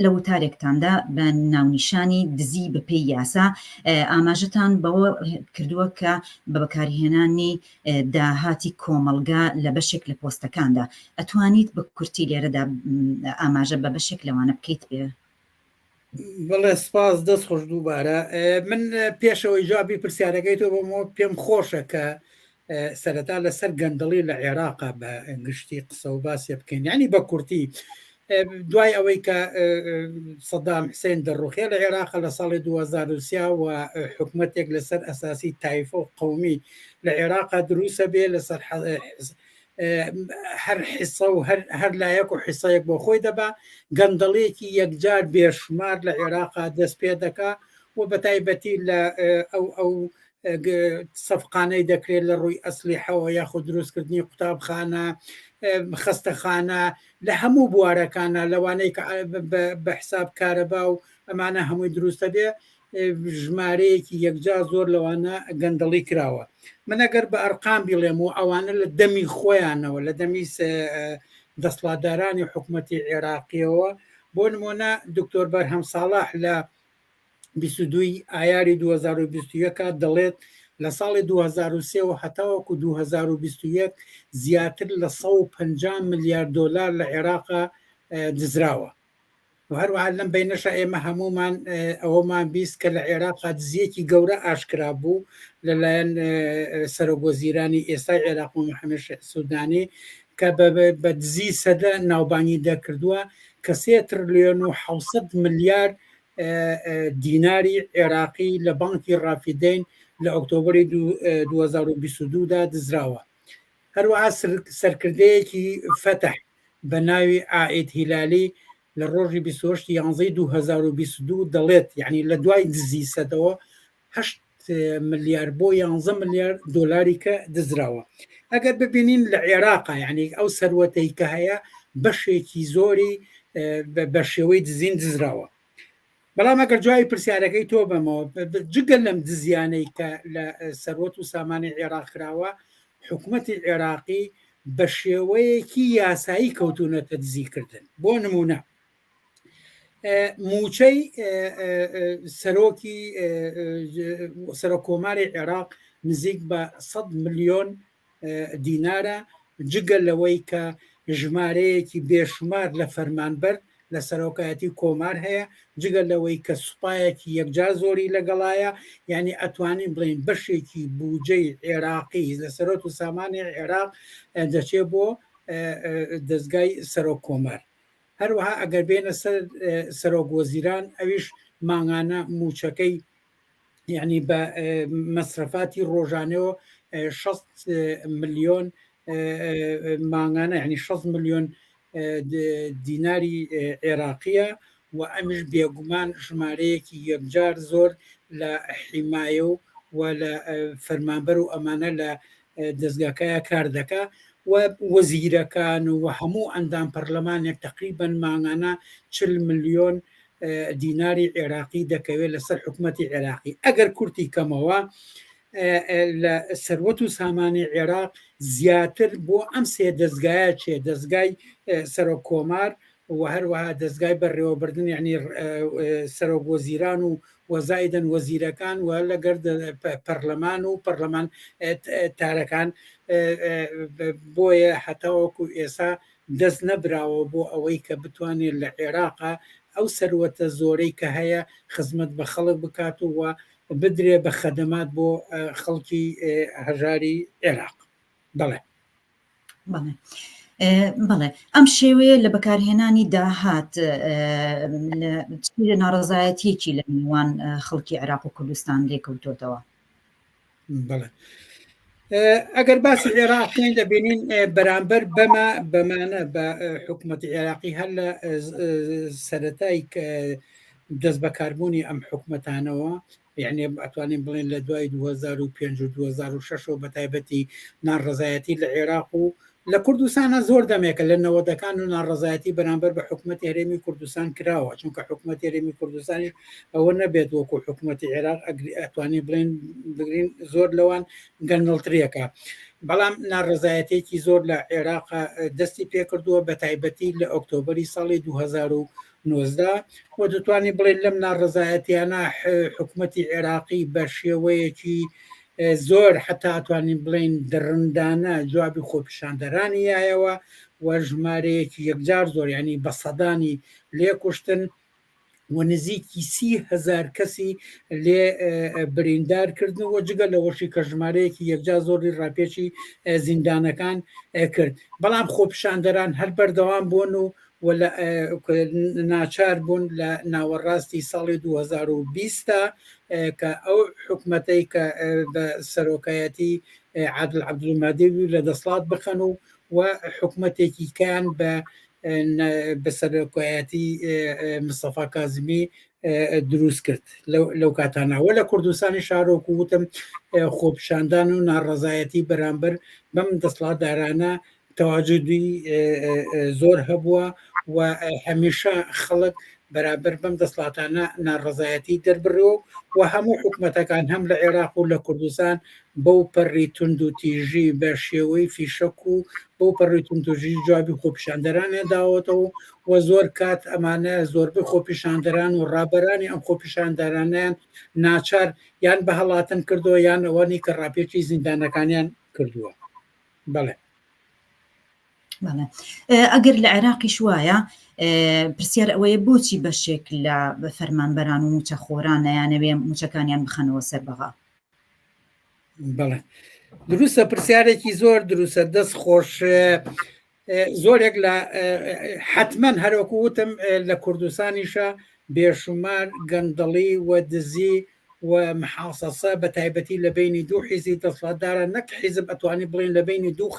لە وتارێکتاندا بە ناونیشانی دزی بە پێی یاسا ئاماژەتان بەوە کردووە کە بە بەکارهێنانی داهاتی کۆمەڵگا لە بەشێک لە پۆستەکاندا. ئەتوانیت بە کورتی لێرەدا ئاماژە بە بەشێک لەوانە بکەیت بێ؟ بەڵێ سپاس دەست خۆش دووبارە. من پێشەوەی جوابی پرسیارەکەی تۆ بۆمەوە پێم خۆشە کە سەرەتا لەسەر گەندەڵی لە عێراقا بە گشتی قسە و باسێ بکەین، یعنی بە کورتی دوای ئەوەی کە سەدام حسێن دەڕوخێ لە عێراقا لە ساڵی 2023 و حکومەتێک لەسەر ئەساسی تایفە و قەومی لە عێراقا دروسە بێ لەسەر هەر حیسە و هەر لایەک و حیسەیەک بۆ خۆی دەبا، گەندەڵێکی یەکجار بێشمار لە عێراقا دەست پێ دەکا و بە تایبەتی لە ئەو سەفقانەی دەکرێت لە ڕووی ئەسلیحەوە یاخود دروستکردنی قوتابخانە، خستەخانە، لە هەموو بوارەکانە لەوانەی بە حساب کارەبا و ئەمانە هەمووی دروستە بێ، ژمارەیەکی یەکجار زۆر لەوانە گەندەڵی کراوە. من ئەگەر بە ئەرقام بڵێم و ئەوانە لە دەمی خۆیانەوە لە دەمی دەسڵاتدارانی حکوومەتی عێراقیەوە، بۆ نمونە دکتۆر بەرهەم ساڵح لە 22 ئایاری 2021 دەڵێت لە ساڵی 2023 و هەتاوەکو 2021 زیاتر لە 150 ملیارد دۆلار لە عێراقا دزراوە. و هەروەها لەم بینەشە ئێمە هەمومان ئەوەمان بیست کە لە عێراقا دزیەکی گەورە ئاشکرا بوو لەلایەن سەرۆکوەزیرانی ئێستای عێراق و محەممەد سوودانی کە بە دزی سەدە ناوبانی دەکردووە کە 3 تریلیۆن و 700 ملیارد دیناری عێراقی لە بانکی ڕافیدەین لە ئۆکتۆبری 2022 دا دزراوە. هەروەها سەرکردەیەکی فەتح بە ناوی عائید هیلالی لە ڕۆژی 28 یانزەی 2022 دەڵێت یعنی لە دوای دزی سەدەوە 8 ملیار بۆ 11 ملیار دۆلاری کە دزراوە. ئەگەر ببینین لە عێراقا یعنی ئەو سەروەتەی کە هەیە بەشێکی زۆری بە شێوەی دزین دزراوە. بەڵام ئەگەر جوای پرسیارەکەی تۆ بەمەوە جگەل لەم دزیانەی کە لە سەروەت و سامانی عێراق کراوە، حکوومەتی عێراقی بە شێوەیەکی یاسایی کەوتونەتە دزیکردن. بۆ نمونە موچەی سەرۆک کۆماری عێراق نزیک بە 100 ملیۆن دینارە، جگەل لەوەی کە ژمارەیەکی بێشمار لە فەرمانبەر لە سەرۆکایەتی کۆمار هەیە، جگەل لەوەی کە سوپایەکی یەکجار زۆری لەگەڵایە، یعنی ئەتوانین بڵین بەشێکی بودجەی عێراقی لە سەرۆت و سامانی عێراق دەچێت بۆ دەستگای سەرۆک کۆمار. هەروەها ئەگەر بێنە سەرۆک وەزیران، ئەویش ماڭانە موچەکەی یعنی بە مەسرفاتی ڕۆژانەوە 6 ملیۆن ماڭانە، یعنی 6 ملیۆن دیناری عێراقیە و ئەمیش بێگومان ژمارەیەکی یەکجار زۆر لە حیمایە و لە فەرمانبەر و ئەمانە لە دەستگاکەیە کار دەکا و وەزیرەکان و هەموو ئەندام پەرلەمانێک تقریبەن ماڭانە 40 ملیۆن دیناری عێراقی دەکەوێت لەسەر حکوومەتی عێراقی. ئەگەر کورتی کەمەوە لە سەروەت و سامانی عێراق زیاتر بۆ ئەم سێ دەستگایە چێ، دەستگای سەرۆک کۆمار و هەروەها دەستگای بەڕێوەبردن یعنی سەرۆک وەزیران و وەزایدن وەزیرەکان و لەگەر پەرلەمان و پەرلەمان تارەکان، بۆیە هەتاوەکو ئێستا دەست نەبراوە بۆ ئەوەی کە بتوانێت لە عێراقا ئەو سەروەتە زۆرەی کە هەیە خزمەت بە خەڵک بکات و بدرێ بە خەدەمات بۆ خەڵکی هەژاری عێراق. بەڵێ بەڵێ ئەم شێوەیە لە بەکارهێنانی داهات ناڕەزایەتیەکی لە میوان خەڵکی عێراق و کوردستان لێکەوتۆتەوە. بەڵێ ئەگەر باسی عێراقین دەبینین بەرامبەر بەمانە بە حکوومەتی عێراقی هەر لە سەرەتای دەست بەکاربوونی ئەم حکوومەتانەوە، یعنی ئەتوانین بڵێن لە دوای 2005 و 2006 بە تایبەتی ناڕەزایەتی لە عێراق و لە کوردستانە زۆر دەمێکە لە نەوەدەکان و ناڕەزایەتی بەرامبەر بە حکوومەتی هەرێمی کوردستان کراوە، چونکە حکوومەتی هەرێمی کوردستانی ئەوە نەبێت وەکو حکوومەتی عێراق ئەتوانین بڵێن بگرین زۆر لەوان گەنەڵترێکە. بەڵام ناڕەزایەتێکی زۆر لە عێراق دەستی پێکردووە بە تایبەتی لە ئۆکتۆبری ساڵی 19 و دەتوانین بڵێن لەم ناڕزایەتیانە حکوومەتی عێراقی بە شێوەیەکی زۆر حتا توانین بڵین درڕندانە جوابی خۆپیشاندەرانی یایەوە و ژمارەیەکی یەکجار زۆر ینی بە سەدانی لێکوشتن و نزیکی 30,000 کەسی لێ بریندار کردنەوە جگە لەوەشی کە ژمارەیەکی یەکجار زۆری ڕاپێکی زیندانەکان کرد بەڵام خۆپیشاندەران هەر بەردەوام بوون و ناچار بوون لە ناوەڕاستی ساڵی 2020 کە ئەو حکوومەتەی کە بە سەرۆکایەتی عادل عەبدولمادێوی لە دەسڵات بخەن و حکوومەتێکی کان بە سەرۆکایەتی مستەفا کازمی دروست کرد لەو کاتانەوە لە کوردستانی شارۆکو وتم خۆپیشاندان و ناڕەزایەتی بەرامبەر بەم دەسڵاتدارانە تەواجدی زۆر هەبووە و هەمیشە خەڵک بەرامبەر بەم دەسڵاتانە ناڕەزایەتی دەربڕەوە و هەموو حکوومەتەکان هەم لە عێراق و لە کوردستان بەو پەڕی تونند و تیژی بە شێوەی فیشەک و بەو پەڕی تونتوژی جوابی خۆپیشاندەرانە داوەتەوە و زۆر کات ئەمانە زۆربەی خۆپیشاندەران و ڕابەرانی ئەم خۆپیشاندەرانیان ناچار یان بە هەڵاتن کردووە یان ئەوەنی کە ڕاپێکی زیندانەکانیان کردووە. بەڵێ ئەگەر لە عێراقیش وایە پرسیار ئەوەیە بۆچی بەشێک لە فەرمانبەران و موچە خۆرانە یانەوێ موچەکانیان بخەنەوە سەربەغا؟ بەڵێ دروستە پرسیارێکی زۆر دروستە دەست خۆش زۆرێک لە حتمما هەروەکو وتم لە کوردستانیشە بێشمار گەندەڵی و دزی و محاسەسە بە تایبەتی لە بینی دوو حیزی دەسڵاتدارە نەک حیزب ئەتوانی بڵین لە بینی دوو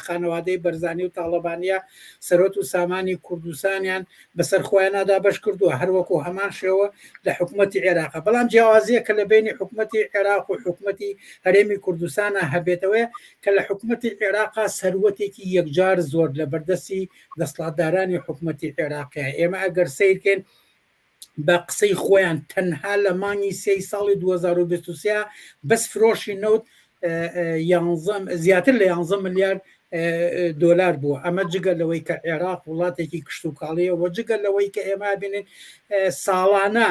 خانەوادەی بەرزانی و تاڵەبانیا سەرۆت و سامانی کوردستانیان بەسەر خۆیانەدا بەش کردووە هەروەکو هەمان شێوە لە حکوومەتی عێراق بەڵام جیاوازیە کە لە بینی حکوومەتی عێراق و حکوومەتی هەرێمی کوردستانە هەبێتەوەی کە لە حکوومەتی عێراقا سەروەتێکی یەکجار زۆر لە بەردەستی دەسڵاتدارانی حکوومەتی عێراقیە ئێمە ئەگەر سیرکەین بە قسەی خۆیان تەنها لە مانگی 3 ساڵی 2023 بەس فرۆشی نەوت زیاتر لە 11 ملیار دۆلار بووە ئەمە جگە لەوەی کە عێراق وڵاتێکی کشت و کاڵیە و جگە لەوەی کە ئێمە بینین ساڵانە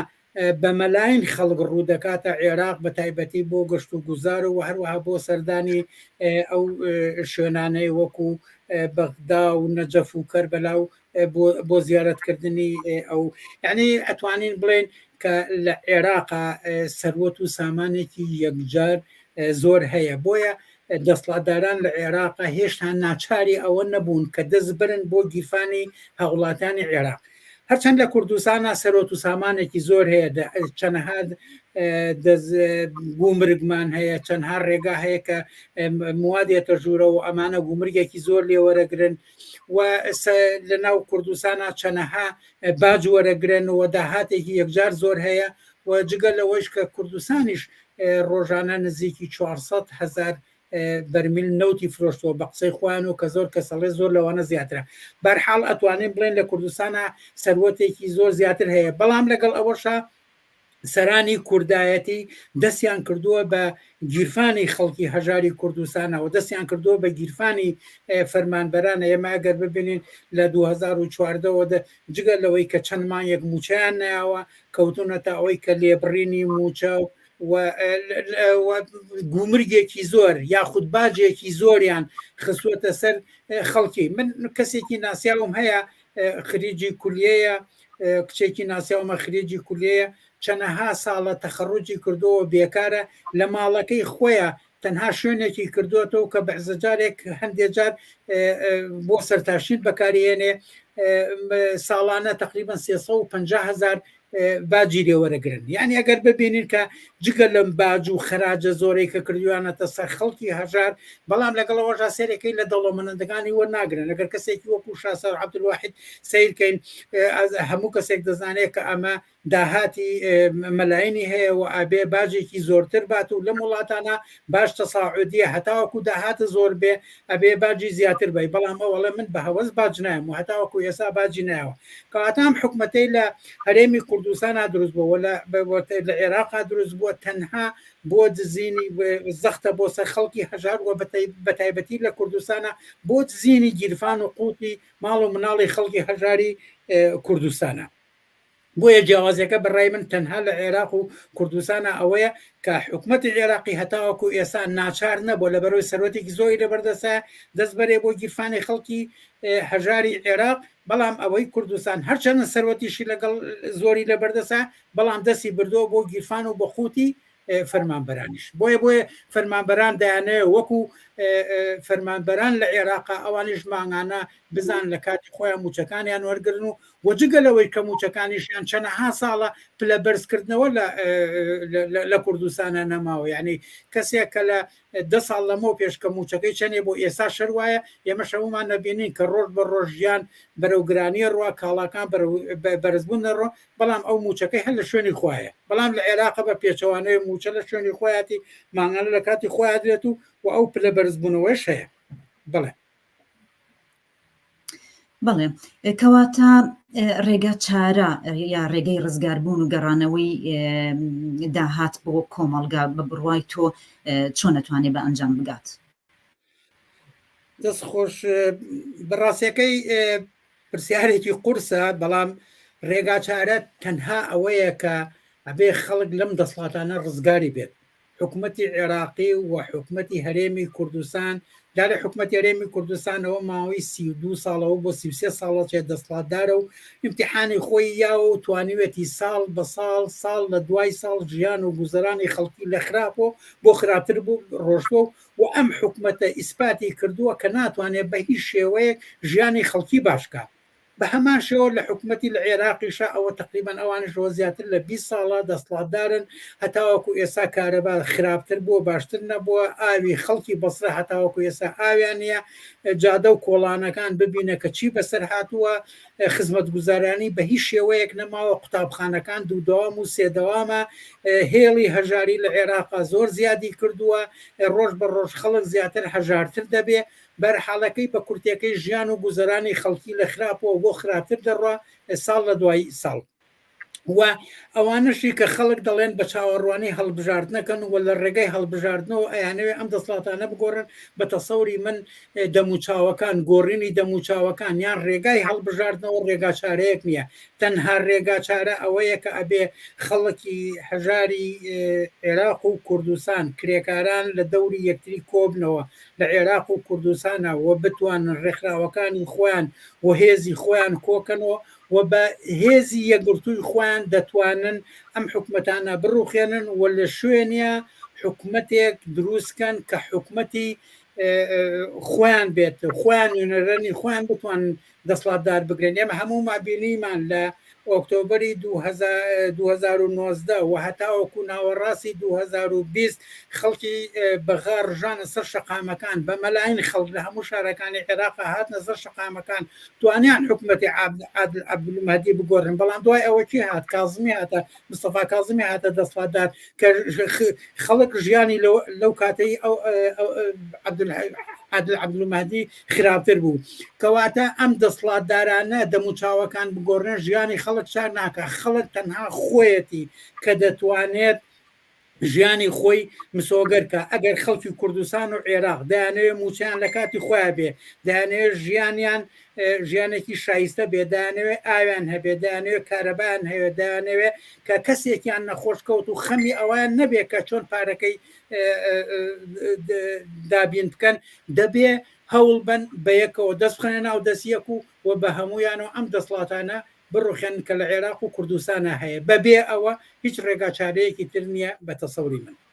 بە مەلاین خەڵک ڕوو دەکاتە عێراق بە تایبەتی بۆ گەشت و گوزار و هەروەها بۆ سەردانی ئەو شوێنانەی وەکو بەغدا و نەجەف و کەربەلا و بۆ زیارەتکردنی ئەو یعنی ئەتوانین بڵێن کە لە عێراقا سەروەت و سامانێکی یەکجار زۆر هەیە بۆیە دەسڵاتداران لە عێراقا هێشتا ناچاری ئەوە نەبوون کە دەست برن بۆ گیرفانی هەوڵاتانی عێراق هەرچەند لە کوردستانە سەرۆت و سامانێکی زۆر هەیە چەندەها گومرگمان هەیە چەندها ڕێگا هەیە کە موادێتە ژوورە و ئەمانە گومرگێکی زۆر لێ وەرەگرن و لە ناو کوردستانە چەندەها باج وەرەگرن و داهاتێکی یەکجار زۆر هەیە و جگە لەوەش کە کوردستانیش ڕۆژانە نزیکی 400,000 بەرمیل نەوتی فرۆشتەوە بە قسەی خۆیان و کە زۆر کەسەڵێ زۆر لەوانە زیاترە بەرحاڵ ئەتوانین بڵێن لە کوردستانە سەروەتێکی زۆر زیاتر هەیە بەڵام لەگەڵ ئەوەشە سەرانی کوردایەتی دەستیان کردووە بە گیرفانی خەڵکی هەژاری کوردستانە و دەستیان کردووە بە گیرفانی فەرمانبەرانە ئێمە ئەگەر ببینین لە 2014 جگە لەوەی کە چەند مانگێک موچەیان نایەوە کەوتونەتە ئەوەی کە لێبڕینی موچە و گومرگێکی زۆر یاخود باجێکی زۆریان خسووەتە سەر خەڵکی من کەسێکی ناسیاوم هەیە خریجی کولیەیە کچێکی ناسیاومە خریجی کولیەیە چەندەها ساڵە تەخەڕوجی کردووە بێکارە لە ماڵەکەی خۆیە تەنها شوێنێکی کردوێتەوە کە بەعزەجارێک هەندێک جار بۆ سەرتاشین بەکارهێنێ ساڵانە تقریبا 350,000 باجی لێوەرەگرن یعنی ئەگەر ببینین کە جگە لەم باج و خراجە زۆرەی کە کردویانەتە سەر خەڵکی هەژار بەڵام لەگەڵەوەژا سێرەکەی لە دەوڵەمەندەکانی وەرناگرن ئەگەر کەسێکی وەکو شاسەر عەبدولواحید سیرکەین هەموو کەسێک دەزانێت کە ئەمە داهاتی مەلاینی هەیە و ئابێ باجێکی زۆرتر بات و لەم وڵاتانە باش تەساعودیە هەتاوەکو داهاتە زۆر بێ ئەبێ باجی زیاتر بی بەڵام ئەوڵە من بە هەوەز باج نایم و هەتاوەکو ئێسا باجی نایەوە کەواتام حکومەتەی لە هەرێمی کوردستانە دروست بووە لە عێراقا دروست بووە تەنها بۆ دزینی زەختە بۆ سەر خەڵکی هەژار و بەتایبەتی لە کوردستانە بۆ دزینی گیرفان و قوتی ماڵ و مناڵی خەڵکی هەژاری کوردستانە. بۆیە جیاوازەکە بەڕای من تەنها لە عێراق و کوردستانە ئەوەیە کە حکوومەتی عێراقی هەتاوەکو ئێستا ناچار نەبووە لە بەرەوەی سەرۆتێکی زۆری لەبەردەسە دەست بەرێ بۆ گیرفانی خەڵکی هەژاری عێراق، بەڵام ئەوەی کوردستان هەرچەندە سەرۆتیشی لەگەڵ زۆری لەبەردەسە بەڵام دەستی بردۆ بۆ گیرفان و بە قوتی فەرمانبەرانیش. بۆیە فەرمانبەران دەیانەیە وەکو فەرمانبەران لە عێراقا ئەوانیش ماگانە بزان لە کاتی خۆیان موچەکانیان وەرگرن و وەجگەلەوەی کە موچەکانیشیان چەندەها ساڵە پلە بەرزکردنەوە لە کوردستانە نەماوە، یعنی کەسێک کە لە 10 ساڵ لەمەوە پێش کە موچەکەی چەندێ بۆ ئێستا شەروایە ئێمە شەومان نەبینین کە ڕۆژ بە ڕۆژیان بەرەوگرانی ڕوا کاڵاکان بەرزبوون نەڕۆ، بەڵام ئەو موچەکەی هەر لە شوێنی خوایە، بەڵام لە عێراق بە پێچەوانەیە موچە لە شوێنی خۆیاتی ماگانە لە کاتی خۆیان درێت و ئەو پلە بەرزبوونەوەش هەیە. بڵێ بەڵێ کەواتە ڕێگە چارە یا ڕێگەی ڕزگاربوون و گەڕانەوەی داهات بۆ کۆمەڵگا بە بڕوای تۆ چۆن نەتوانێت بە ئەنجام بگات؟ دەست خۆش بەڕاستیەکەی پرسیارێکی قورسە، بەڵام ڕێگا چارە تەنها ئەوەیە کە ئەبێ خەڵک لەم دەسڵاتانە ڕزگاری بێت. حکوومەتی عێراقی و حکوومەتی هەرێمی کوردستان دارە حکوومەتی هەرێمی کوردستانەوە ماوەی 32 ساڵەوە بۆ 33 ساڵە چێ دەسڵاتدارە و امتحانی خۆی یاوە و توانیوێتی ساڵ بە ساڵ لە دوای ساڵ ژیان و گوزەرانی خەڵکی لە خراپۆ بۆ خراپتر بوو ڕۆژبۆ و ئەم حکوومەتە ئیسپاتی کردووە کە ناتوانێت بە هیچ شێوەیەک ژیانی خەڵکی باشکە. بە هەمان شێوە لە حکوومەتی لە عێراقیشە ئەوە تقریبان ئەوانشەوە زیاتر لە 20 ساڵە دەسڵاتدارن، هەتاوەکو ئێستا کارەبا خراپتر بووە باشتر نەبووە، ئاوی خەڵکی بەسرە هەتاوەکو ئێستا ئاویان نیە، جادە و کۆڵانەکان ببینە کە چی بەسەر هاتووە، خزمەت گوزارانی بە هیچ شێوەیەک نەماوە، قوتابخانەکان دوودەوام و سێدەوامە، هێڵی هەژاری لە عێراقا زۆر زیادی کردووە، ڕۆژ بە ڕۆژ خەڵک زیاتر هەژارتر دەبێ، بەرحاڵەکەی بە کورتەکەی ژیان و گوزەرانی خەڵکی لە خراپەوە بۆ خراپتر دەڕوا ساڵ لە دوای ساڵ. و ئەوانشی کە خەڵک دەڵێن بە چاوەڕوانی هەڵبژاردنەکەن و لە ڕێگەی هەڵبژاردنەوە ئەیانەوێ ئەم دەسڵاتانە بگۆڕن بە تەسەوری من دەموچاوەکان گۆڕینی دەموچاوەکان یان ڕێگای هەڵبژاردنەوە ڕێگا چارەیەک نییە، تەنها ڕێگا چارە ئەوەیە کە ئەبێ خەڵکی هەژاری عێراق و کوردستان کرێکاران لە دەوری یەکتری کۆبنەوە لە عێراق و کوردستانە و بتوانن ڕێکخراوەکانی خۆیان و هێزی خۆیان کۆکەنەوە و بە هێزی یەکگرتووی خۆیان دەتوانن ئەم حکوومەتانە بڕوخێنن و لە شوێنە حکوومەتێک دروستکەن کە حکوومەتی خۆیان بێت، خۆیان نوێنەرانی خۆیان بتوانن دەسڵاتدار بگرن. ئێمە هەموو مابینیمان لە ئۆکتۆبری 2019 و هەتاوەکو ناوەڕاستی 2020 خەڵکی بەغا ڕژانە سەر شەقامەکان بە مەلاین خەڵک لە هەموو شارەکانی عێراقا هاتنە سەر شەقامەکان، توانیان حکوومەتی عەبدولمەهدی بگۆڕن، بەڵام دوای ئەوە چی هات؟ کاظمی هاتە، مستەفا کاظمی هاتە دەسڵاتدار کە خەڵک ژیانی لەو کاتەی ئەو عەبدولمەهدی خراپتر بوو. کەواتە ئەم دەسڵاتدارانە دەموچاوەکان بگۆڕنە ژیانی خەڵک چار ناکە، خەڵک تەنها خۆیەتی کە دەتوانێت ژیانی خۆی مسۆگەرکە. ئەگەر خەڵکی کوردستان و عێراق دەیانەوێت موچیان لە کاتی خۆیان بێ، دەیانەوێت ژیانیان ژیانێکی شایستە بێ، دەیانەوێت ئاویان هەبێ، دەیانەوێت کارەبایان هەیە، دەیانەوێت کە کەسێکیان نەخۆشکەوت و خەمی ئەویان نەبێ کە چۆن پارەکەی دابین بکەن، دەبێ هەوڵ بن بە یەکەوە دەست بخەنە ناو دەستیەک و بە هەمویانەوە ئەم دەسڵاتانە بڕوخێن کە لە عێراق و کوردستانە هەیە. بەبێ ئەوە هیچ ڕێگا چارەیەکی تر نییە بە تەسەوری من.